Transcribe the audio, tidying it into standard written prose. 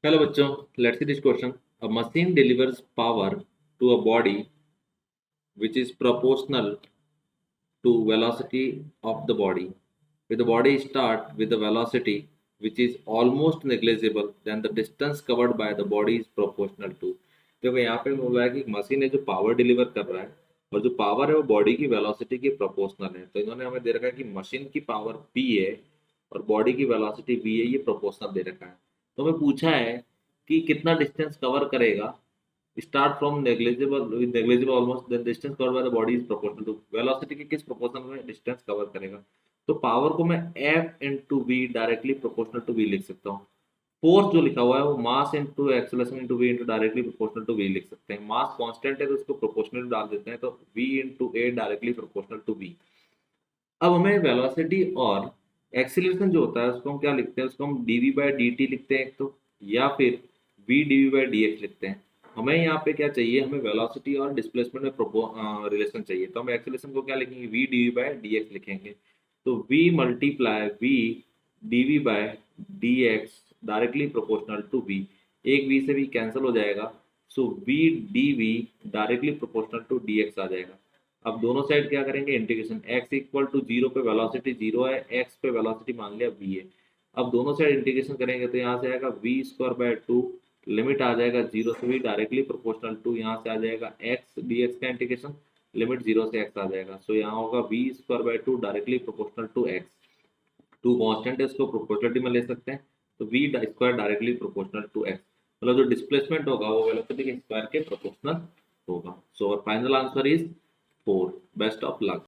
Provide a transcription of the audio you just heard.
Hello बच्चों, let's see this question. A machine delivers power to a body which is proportional to velocity of the body. If the body start with a velocity which is almost negligible, then the distance covered by the body is proportional to. देखो यहाँ पे बोल रहा है कि machine है जो power deliver कर रहा है और जो पावर है वो बॉडी की वेलोसिटी के प्रोपोर्शनल है। तो इन्होंने हमें दे रखा है कि मशीन की पावर p है और बॉडी की वेलोसिटी v है, ये प्रोपोर्शनल दे रखा है। तो हमें पूछा है कि कितना डिस्टेंस कवर करेगा। Start from negligible almost the distance cover by the body is proportional to velocity के किस प्रोपोर्शन में डिस्टेंस कवर करेगा। तो पावर को मैं F into v directly proportional to v लिख सकता हूँ। फोर्स जो लिखा हुआ है वो mass into acceleration into v into directly proportional to v लिख सकते हैं। मास कांस्टेंट है तो उसको प्रोपोर्शनल डाल देते हैं, तो v into a directly proportional to v. अब हमें वेलोसिटी और एक्सीलरेशन जो होता है उसको हम क्या लिखते हैं, उसको हम dv बाई डी टी लिखते हैं एक तो, या फिर v dv by d x लिखते हैं। हमें यहाँ पे क्या चाहिए, हमें वेलोसिटी और डिस्प्लेसमेंट में रिलेशन चाहिए। तो हम एक्सीलरेशन को क्या लिखेंगे, v dv by d x लिखेंगे। तो v multiply v dv by d x directly proportional to v। एक v से v कैंसिल हो जाएगा, so v dv directly proportional to dx आ जाएगा। अब दोनों साइड क्या करेंगे, integration. x equal to zero पे वेलोसिटी जीरो है, x पे वेलोसिटी मान लिया v है। अब दोनों साइड इंटीग्रेशन करेंगे तो यहाँ से आएगा V square by two, limit आ जाएगा जीरो से v डायरेक्टली प्रोपोर्शनल टू, यहाँ से आ जाएगा x dx का इंटीग्रेशन, लिमिट जीरो से x आ जाएगा। सो यहाँ होगा v square by two directly proportional to x। Two constant है, उसको प्रोपोर्शनलिटी में ले सकते हैं, तो v square directly proportional to x। मतलब जो डिस्प्लेसमेंट होगा वो वेलोसिटी के स्क्वायर के प्रोपोर्शनल होगा। So final answer is 4। Best of luck.